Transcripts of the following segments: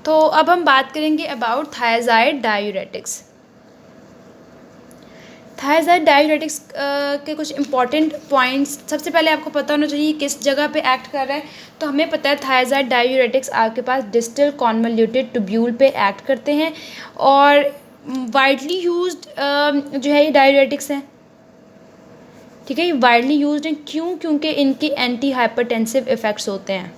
तो अब हम बात करेंगे अबाउट थायज़ाइड डायूरेटिक्स। थायज़ाइड डायूरेटिक्स के कुछ इंपॉर्टेंट पॉइंट्स, सबसे पहले आपको पता होना चाहिए किस जगह पे एक्ट कर रहा है। तो हमें पता है थायज़ाइड डायूरेटिक्स आपके पास डिस्टल कॉन्वोल्यूटेड ट्यूब्यूल पे एक्ट करते हैं और वाइडली यूज्ड जो है ये डायूरेटिक्स हैं। ठीक है, ये वाइडली यूज्ड हैं क्यों? क्योंकि इनके एंटी हाइपरटेंसिव इफ़ेक्ट्स होते हैं।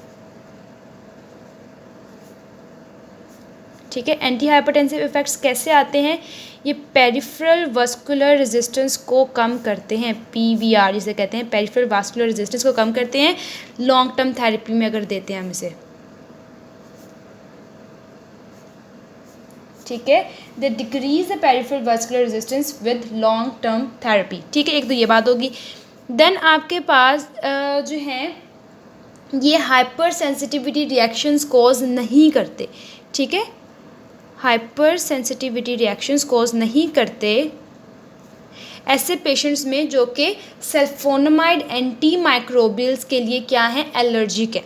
ठीक है, एंटी हाइपरटेंसिव इफ़ेक्ट्स कैसे आते हैं? ये पेरिफेरल वास्कुलर रेजिस्टेंस को कम करते हैं, PVR जिसे कहते हैं, पेरिफेरल वास्कुलर रेजिस्टेंस को कम करते हैं लॉन्ग टर्म थेरेपी में अगर देते हैं हम इसे। ठीक है, they decrease the peripheral vascular resistance with long term therapy. ठीक है, एक तो ये बात होगी। देन आपके पास जो है ये हाइपर सेंसिटिविटी रिएक्शंस कॉज नहीं करते। ठीक है, हाइपर सेंसिटिविटी रिएक्शंस कॉज नहीं करते ऐसे पेशेंट्स में जो कि सल्फोनामाइड एंटी माइक्रोबियल्स के लिए क्या है, एलर्जिक है।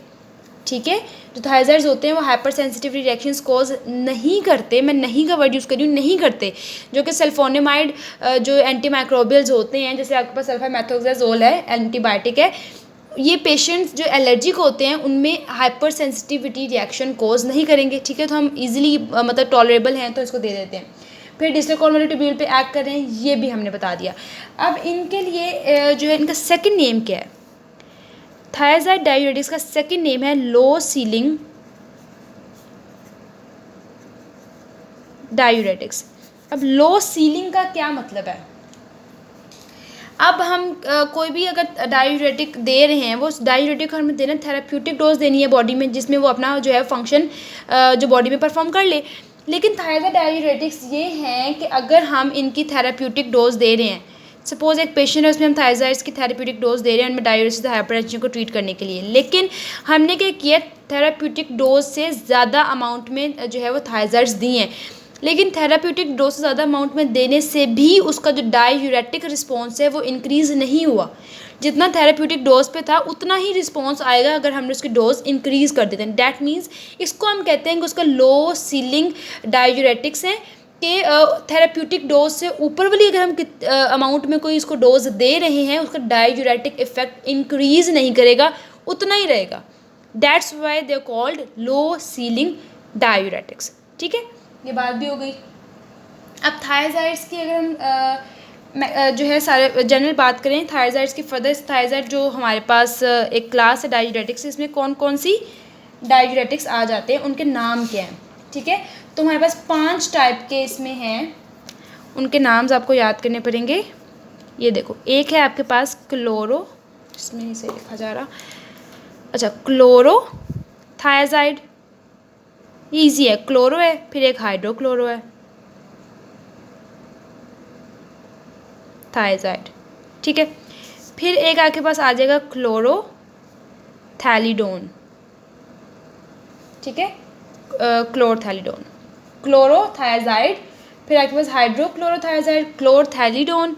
ठीक है, जो थायज़ाइड्स होते हैं वो हाइपर सेंसिटिविटी रिएक्शंस कॉज नहीं करते, मैं नहीं का वर्ड यूज़ कर रही हूँ, नहीं करते, जो कि सल्फोनामाइड जो एंटी माइक्रोबियल्स होते हैं, जैसे आपके पास सल्फामेथोक्साजोल है, एंटीबायोटिक है, ये पेशेंट्स जो एलर्जिक होते हैं उनमें हाइपर सेंसिटिविटी रिएक्शन कोज नहीं करेंगे। ठीक है, तो हम इजीली मतलब टॉलरेबल हैं तो इसको दे देते हैं। फिर डिस्टल कॉन्वोल्यूटेड ट्यूब्यूल पे एक्ट कर रहे हैं, ये भी हमने बता दिया। अब इनके लिए जो है इनका सेकंड नेम क्या है? थायज़ाइड डायूरेटिक्स का सेकंड नेम है लो सीलिंग डायूरेटिक्स। अब लो सीलिंग का क्या मतलब है? अब हम कोई भी अगर डायूरेटिक दे रहे हैं, वो डायूरेटिक हमें देना, थेराप्यूटिक डोज देनी है बॉडी में जिसमें वो अपना जो है फंक्शन जो बॉडी में परफॉर्म कर ले। लेकिन थायज़ाइड डायूरेटिक्स ये हैं कि अगर हम इनकी थेराप्यूटिक डोज दे रहे हैं, सपोज एक पेशेंट है उसमें हम थायज़ाइड्स की थेराप्यूटिक डोज दे रहे हैं उनमें डायूरेसिस हाइपरटेंशन को ट्रीट करने के लिए, लेकिन हमने क्या किया, थेराप्यूटिक डोज से ज़्यादा अमाउंट में जो है वो थायज़ाइड्स दी हैं, लेकिन थेराप्यूटिक डोज से ज़्यादा अमाउंट में देने से भी उसका जो डायूरेटिक रिस्पॉन्स है वो इंक्रीज़ नहीं हुआ। जितना थेराप्यूटिक डोज पे था उतना ही रिस्पॉन्स आएगा अगर हमने उसकी डोज इंक्रीज़ कर देते हैं। डैट मीन्स इसको हम कहते हैं कि उसका लो सीलिंग डायूरेटिक्स है कि थेराप्यूटिक डोज से ऊपर वाली अगर हम अमाउंट में कोई इसको डोज दे रहे हैं, उसका डायूरेटिक इफेक्ट इंक्रीज़ नहीं करेगा, उतना ही रहेगा। That's why they are called low ceiling diuretics. ठीक है, ये बात भी हो गई। अब थायज़ाइड्स की अगर हम जो है सारे जनरल बात करें थायज़ाइड्स की, फर्दर थायज़ाइड जो हमारे पास एक क्लास है डायूरेटिक्स, इसमें कौन कौन सी डायूरेटिक्स आ जाते हैं, उनके नाम क्या हैं? ठीक है, तो हमारे पास 5 टाइप के इसमें हैं, उनके नाम्स आपको याद करने पड़ेंगे। ये देखो, एक है आपके पास क्लोरो, इसमें नहीं सही लिखा जा रहा, अच्छा क्लोरो थायज़ाइड, ईजी है, क्लोरो है, फिर एक हाइड्रोक्लोरो है थायज़ाइड। ठीक है, फिर एक आपके पास आ जाएगा क्लोरो थैलिडोन। ठीक है, क्लोरथैलिडोन, क्लोरो थायज़ाइड, फिर आपके पास हाइड्रोक्लोरोथायज़ाइड, क्लोरथैलिडोन,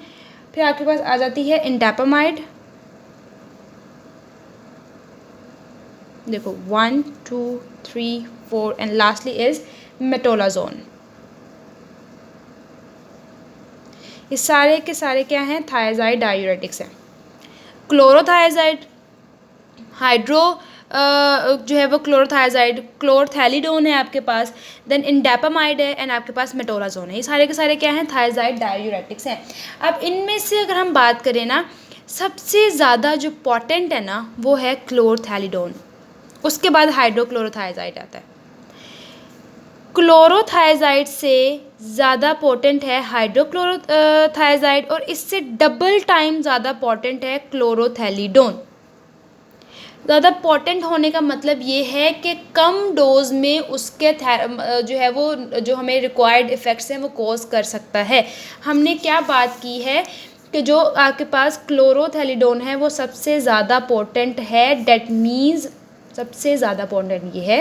फिर आपके पास आ जाती है इंडापामाइड। देखो 1 2 3 4 एंड लास्टली इज मेटोलाजोन। ये सारे के सारे क्या हैं, थायज़ाइड डायूरेटिक्स हैं। क्लोरोथायज़ाइड, हाइड्रो जो है वो क्लोरोथायज़ाइड, क्लोरथैलिडोन है आपके पास, देन इंडापामाइड है एंड आपके पास मेटोलाजोन है। ये सारे के सारे क्या हैं, थायज़ाइड डायूरेटिक्स हैं। अब इनमें से अगर हम बात करें ना, सबसे ज़्यादा जो पोटेंट है ना वो है क्लोरथैलिडोन, उसके बाद हाइड्रोक्लोरोथायज़ाइड आता है। क्लोरोथायज़ाइड से ज़्यादा पोटेंट है हाइड्रोक्लोरोथायज़ाइड और इससे डबल टाइम ज़्यादा पोटेंट है क्लोरोथैलिडोन। ज़्यादा पोटेंट होने का मतलब ये है कि कम डोज में उसके जो है वो जो हमें रिक्वायर्ड इफ़ेक्ट्स हैं वो कॉज कर सकता है। हमने क्या बात की है कि जो आपके पास क्लोरोथैलिडोन है वो सबसे ज़्यादा पोटेंट है, डेट मीन्स सबसे ज़्यादा पोटेंट ये है,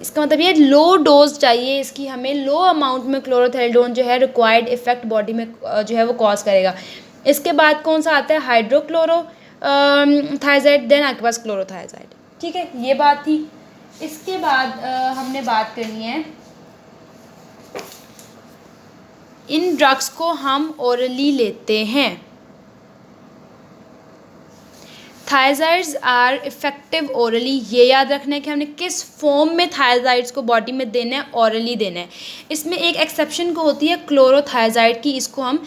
इसका मतलब ये लो डोज चाहिए इसकी, हमें लो अमाउंट में क्लोरोथैलिडोन जो है रिक्वायर्ड इफेक्ट बॉडी में जो है वो कॉज करेगा। इसके बाद कौन सा आता है, हाइड्रोक्लोरो थायज़ाइड, देन आपके पास क्लोरोथायज़ाइड। ठीक है, ये बात थी। इसके बाद हमने बात करनी है, इन ड्रग्स को हम ओरली लेते हैं। थायराइड्स आर इफेक्टिव ओरली, ये याद रखना है कि हमने किस फॉर्म में थायराइड्स को बॉडी में देना है, ओरली देना है। इसमें एक एक्सेप्शन को होती है क्लोरोथायराइड की, इसको हम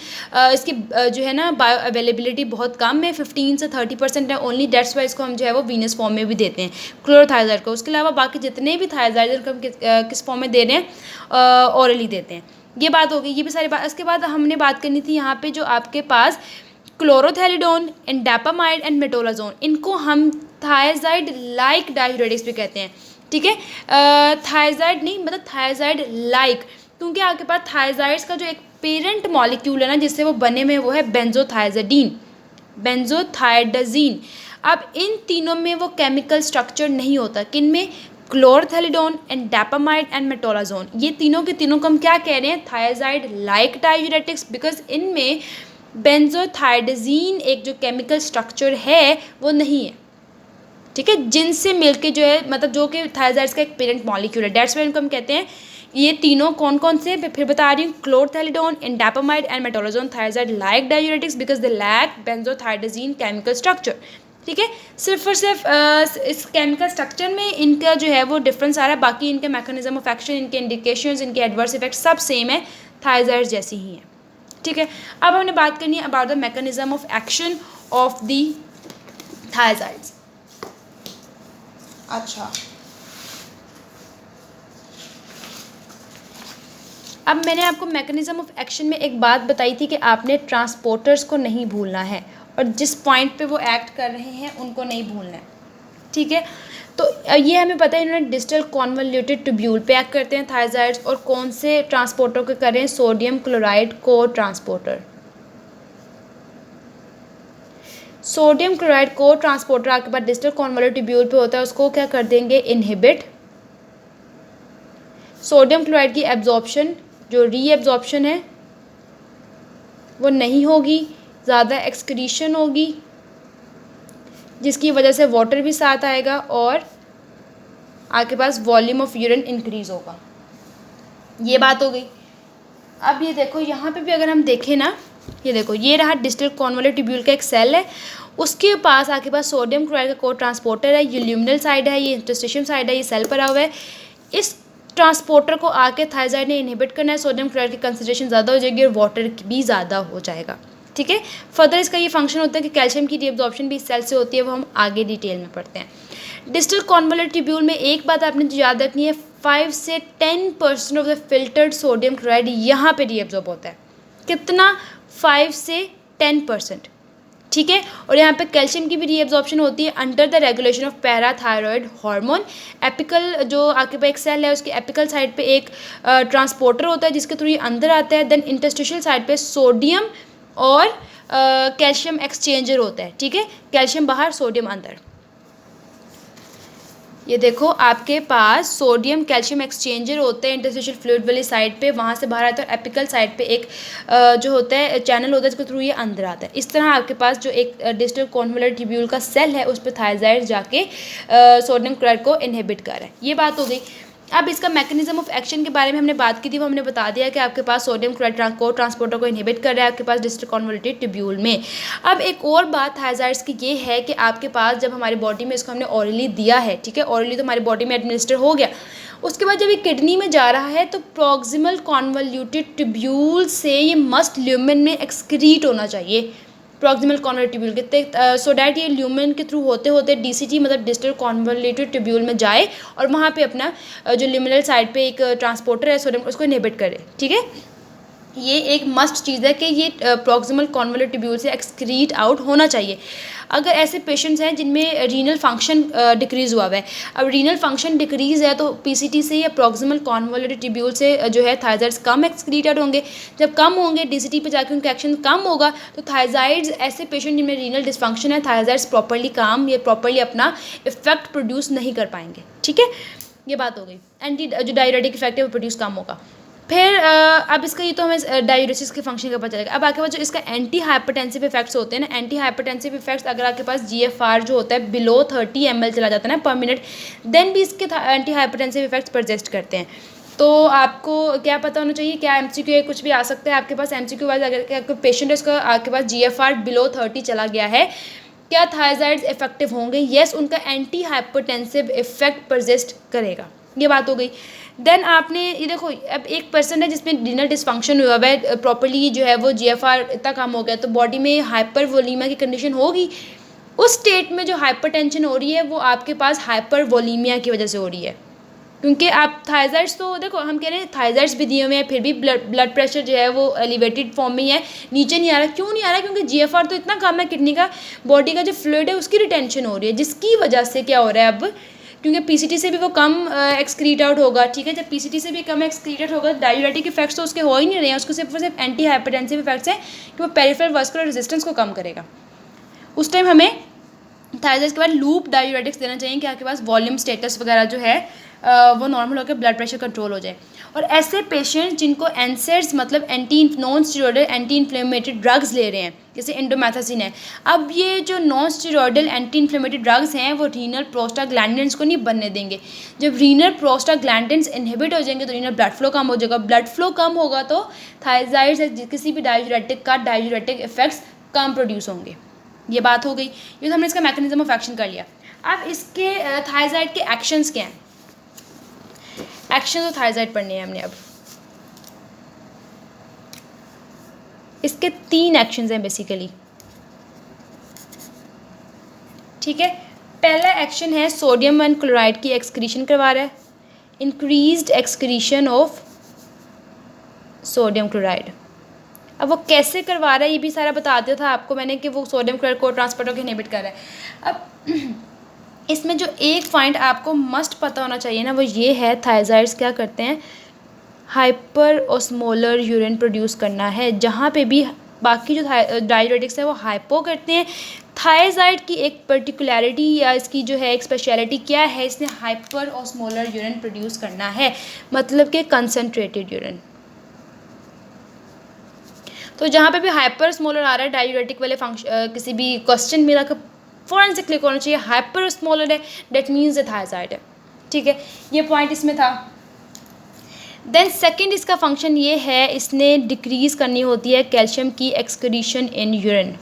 इसकी जो है ना बायो अवेलेबिलिटी बहुत कम है, 15 से 30% है ओनली, डेट्स वाई इसको हम जो है वो वीनस फॉर्म में भी देते हैं क्लोरोथायराइड को। उसके अलावा बाकी जितने भी थायराइड को हम किस फॉर्म में दे रहे हैं, ओरली देते हैं। ये बात हो गई, ये भी सारी बात। इसके बाद हमने बात करनी थी यहाँ पे जो आपके पास क्लोरोथैलिडोन, इंडापामाइड एंड मेटोलाजोन, इनको हम थायराइड लाइक डाययूरेटिक्स भी कहते हैं, ठीक है। थायराइड नहीं, मतलब थायराइड लाइक, क्योंकि आपके पास थायराइड्स का जो एक पेरेंट मॉलिक्यूल है ना जिससे वो बने में, वो है बेंजोथायजाडीन, बेंजोथायडाजीन। अब इन तीनों में वो केमिकल स्ट्रक्चर नहीं होता, किन में, क्लोरोथैलिडोन, इंडापामाइड एंड मेटोलाजोन, ये तीनों के तीनों को हम क्या कह रहे हैं, थायराइड लाइक डाययूरेटिक्स, बिकॉज इनमें बेंजोथायडाजीन एक जो केमिकल स्ट्रक्चर है वो नहीं है, ठीक है, जिनसे मिलके जो है, मतलब जो कि थायराइड्स का एक पेरेंट मॉलिक्यूल है, डेट्स व्हाई इनको हम कहते हैं। ये तीनों कौन कौन से, फिर बता रही हूँ, chlorthalidone, indapamide and metolazone thiazide like diuretics because they lack benzothiadiazine chemical structure, ठीक है। सिर्फ और सिर्फ इस केमिकल स्ट्रक्चर में इनका जो है वो डिफरेंस आ रहा है, बाकी इनके मैकेनिज्म ऑफ एक्शन, इनके इंडिकेशंस, इनके एडवर्स इफेक्ट सब सेम है, थायराइड जैसी ही है, ठीक है। अब हमने बात करनी है about the mechanism of action of the thyroids. अच्छा, अब मैंने आपको मैकेनिज्म ऑफ एक्शन में एक बात बताई थी कि आपने ट्रांसपोर्टर्स को नहीं भूलना है, और जिस पॉइंट पे वो एक्ट कर रहे हैं उनको नहीं भूलना है, ठीक है। तो ये हमें पता है, इन्होंने डिस्टल कॉन्वोल्यूटेड ट्यूब्यूल पे एक्ट करते हैं थायराइड्स, और कौन से ट्रांसपोर्टर को कर रहे हैं, सोडियम क्लोराइड को ट्रांसपोर्टर। सोडियम क्लोराइड को ट्रांसपोर्टर आपके पास डिस्टल कॉन्वोल्यूटेड ट्यूब्यूल पे होता है, उसको क्या कर देंगे, इनहिबिट। सोडियम क्लोराइड की एब्जॉर्प्शन, जो रीएब्जॉर्प्शन है वो नहीं होगी, ज़्यादा एक्सक्रीशन होगी, जिसकी वजह से वाटर भी साथ आएगा और आपके पास वॉल्यूम ऑफ यूरिन इंक्रीज होगा। ये बात हो गई। अब ये देखो यहाँ पे भी अगर हम देखें ना, ये देखो, ये रहा डिस्टल कॉन्वोल्यूटेड ट्यूब्यूल का एक सेल है, उसके पास आपके पास सोडियम क्लोराइड का को ट्रांसपोर्टर है, ये ल्यूमिनल साइड है, ये इंटरस्टिशियम साइड है, ये सेल पड़ा हुआ है। इस ट्रांसपोर्टर को आके थायराइड ने इनहिबिट करना है, सोडियम क्लोराइड की कंसंट्रेशन ज़्यादा हो जाएगी और वाटर भी ज़्यादा हो जाएगा, ठीक है। फर्दर इसका ये फंक्शन होता है कि कैल्शियम की रीअब्जॉर्प्शन भी इस सेल से होती है, वो हम आगे डिटेल में पढ़ते हैं। डिस्टल कॉन्वोल्यूटेड ट्यूब्यूल में एक बात आपने याद रखनी है, 5 से 10% of the filtered sodium chloride यहाँ पे रीअब्जॉर्ब होता है। कितना, 5 से 10%, ठीक है। और यहाँ पे कैल्शियम की भी रीअब्जॉर्प्शन होती है under the regulation of parathyroid hormone. Apical जो आपके पास एक सेल है, उसके एपिकल साइड पे एक ट्रांसपोर्टर होता है जिसके थ्रू ये अंदर आता है, देन इंटरस्टिशियल साइड पे सोडियम और कैल्शियम एक्सचेंजर होता है, ठीक है, कैल्शियम बाहर सोडियम अंदर। ये देखो आपके पास सोडियम कैल्शियम एक्सचेंजर होते हैं इंटरस्टिशियल फ्लूइड वाली साइड पे, वहाँ से बाहर आता है, और एपिकल साइड पे एक जो होता है चैनल होता है जिसके थ्रू ये अंदर आता है। इस तरह आपके पास जो एक डिस्टल कॉन्वोल्यूटेड ट्यूब्यूल का सेल है उस पर थायराइड जाके सोडियम क्लोराइड को इनहिबिट कर रहा है। ये बात हो गई। अब इसका मैकेनिज्म ऑफ एक्शन के बारे में हमने बात की थी, वो हमने बता दिया कि आपके पास सोडियम क्लोराइड को ट्रांसपोर्टर को इनहिबिट कर रहा है आपके पास डिस्टल कॉन्वोल्यूटेड ट्यूब्यूल में। अब एक और बात थायराइड्स की ये है कि आपके पास जब हमारी बॉडी में इसको हमने ऑरली दिया है, ठीक है, ऑरली तो हमारी बॉडी में एडमिनिस्टर हो गया, उसके बाद जब ये किडनी में जा रहा है तो प्रॉक्सिमल कॉन्वोल्यूटेड ट्यूब्यूल से ये मस्ट ल्यूमेन में एक्सक्रीट होना चाहिए, प्रॉक्सिमल कॉन्वोल्यूटेड ट्यूब्यूल के, सो डैट ये ल्यूमेन के थ्रू होते होते डीसीटी मतलब डिस्टल कॉन्वोल्यूटेड ट्यूब्यूल में जाए और वहाँ पे अपना जो ल्यूमिनल साइड पे एक ट्रांसपोर्टर है सोडियम, उसको इनहिबिट करे, ठीक है। ये एक मस्ट चीज़ है कि ये प्रॉक्सिमल कॉन्वोल्यूटेड ट्यूब्यूल से एक्सक्रीट आउट होना चाहिए। अगर ऐसे पेशेंट्स हैं जिनमें रीनल फंक्शन डिक्रीज़ हुआ है, अब रीनल फंक्शन डिक्रीज़ है तो पीसीटी से या प्रॉक्सिमल कॉन्वोल्यूटेड ट्यूब्यूल से जो है थायराइड्स कम एक्सक्रीटेड होंगे। जब कम होंगे डीसीटी पे जाके उनका एक्शन कम होगा तो थायराइड्स, ऐसे पेशेंट जिनमें रीनल डिसफंक्शन है, थायराइड्स प्रॉपरली काम या प्रॉपरली अपना इफेक्ट प्रोड्यूस नहीं कर पाएंगे, ठीक है। ये बात हो गई। एंटी जो डायरेटिक इफेक्ट है वो प्रोड्यूस कम होगा। फिर अब इसका ये तो हमें डायूरेसिस के फंक्शन का पता चलेगा। अब आगे बाद जो इसका एंटी हाइपरटेंसिव इफेक्ट्स होते हैं ना, एंटी हाइपरटेंसिव इफेक्ट्स अगर आपके पास GFR जो होता है बिलो 30 ml चला जाता है ना पर मिनट, देन भी इसके एंटी हाइपरटेंसिव इफेक्ट्स परसिस्ट करते हैं। तो आपको क्या पता होना चाहिए, क्या MCQ है, कुछ भी आ सकता है आपके पास MCQ वाइज। अगर पेशेंट है उसका आपके पास GFR बिलो 30 चला गया है, क्या थायराइड्स इफेक्टिव होंगे? यस, उनका एंटी हाइपरटेंसिव इफेक्ट परसिस्ट करेगा। ये बात हो गई। देन आपने ये देखो, अब एक पर्सन है जिसमें रीनल डिसफंक्शन हुआ है, प्रॉपर्ली जो है वो GFR इतना कम हो गया, तो बॉडी में हाइपर वोलीमिया की कंडीशन होगी। उस स्टेट में जो हाइपरटेंशन हो रही है वो आपके पास हाइपर वोलीमिया की वजह से हो रही है, क्योंकि आप थायराइड्स तो देखो हम कह रहे हैं थायराइड्स भी दिए हुए हैं, फिर भी ब्लड प्रेशर जो है वो एलिवेटेड फॉर्म में ही है, नीचे नहीं आ रहा। क्यों नहीं आ रहा? क्योंकि GFR तो इतना कम है, किडनी का बॉडी का जो फ्लूइड है उसकी रिटेंशन हो रही है, जिसकी वजह से क्या हो रहा है अब, क्योंकि PCT से भी वो कम एक्सक्रीट आउट होगा। ठीक है, जब PCT से भी कम एक्सक्रीट आउट होगा, डायूरेटिक इफेक्ट्स तो उसके हो ही नहीं रहे हैं, उसको सिर्फ एंटी हाइपरटेंसिव इफेक्ट्स हैं कि वो पेरिफेरल वास्कुलर रेजिस्टेंस को कम करेगा। उस टाइम हमें थायराइड्स के बाद लूप डायूरेटिक्स देना चाहिए कि आपके पास वॉल्यूम स्टेटस वगैरह जो है वो नॉर्मल होकर ब्लड प्रेशर कंट्रोल हो जाए। और ऐसे पेशेंट जिनको एनसेड्स मतलब non steroidal anti inflammatory drugs ले रहे हैं, जैसे इंडोमेथासिन है, अब ये जो non steroidal anti inflammatory drugs हैं वो रीनल प्रोस्टाग्लैंडिन्स को नहीं बनने देंगे। जब रीनल प्रोस्टाग्लैंडिन्स इनहिबिट हो जाएंगे तो रीनल ब्लड फ्लो कम हो जाएगा, ब्लड फ्लो कम होगा तो थायराइड्स किसी भी डायूरेटिक का डायूरेटिक इफेक्ट्स कम प्रोड्यूस होंगे। ये बात हो गई। ये तो हमने इसका मैकेनिज्म ऑफ एक्शन कर लिया। अब इसके थायराइड के एक्शंस क्या हैं? एक्शंस ऑफ थायराइड पढ़ने हैं हमने। अब इसके 3 एक्शंस हैं बेसिकली। ठीक है, पहला एक्शन है सोडियम एंड क्लोराइड की एक्सक्रीशन करवा रहा है, increased excretion of sodium chloride. अब वो कैसे करवा रहा है ये भी सारा बता दिया था आपको मैंने कि वो सोडियम क्लोराइड को ट्रांसपोर्टर को इनहिबिट कर रहा है। अब इसमें जो एक पॉइंट आपको मस्ट पता होना चाहिए ना, वो ये है थायराइड्स क्या करते हैं, हाइपर ऑस्मोलर यूरिन प्रोड्यूस करना है। जहाँ पे भी बाकी जो डायूरेटिक्स है वो हाइपो करते हैं, थायराइड की एक पर्टिकुलरिटी या इसकी जो है एक स्पेशलिटी क्या है, इसने हाइपर ऑस्मोलर यूरिन प्रोड्यूस करना है, मतलब कि कंसनट्रेटेड यूरिन। तो जहाँ पे भी हाइपर स्मॉलर आ रहा है डायूरेटिक वाले फंक्शन किसी भी क्वेश्चन में रखकर फ़ौरन से क्लिक होना चाहिए, हाइपर स्मॉलर है डेट मीन्स थायराइड है। ठीक है, ये पॉइंट इसमें था। देन सेकंड इसका फंक्शन ये है, इसने डिक्रीज़ करनी होती है कैल्शियम की एक्सक्रीशन इन यूरिन।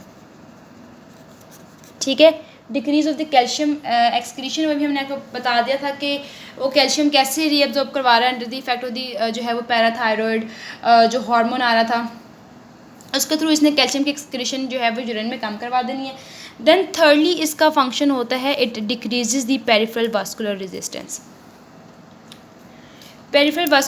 ठीक है, decrease of the calcium excretion में भी हमने आपको बता दिया था कि वो कैल्शियम कैसे रीअब्जॉर्ब करवा रहा है under the effect of the जो है वो पैराथायरॉयड जो हार्मोन आ रहा था, उसके थ्रू इसने कैल्शियम की एक्सक्रीशन जो है वो यूरिन में कम करवा देनी है। देन थर्डली इसका फंक्शन होता है, it decreases the peripheral vascular resistance. Peripheral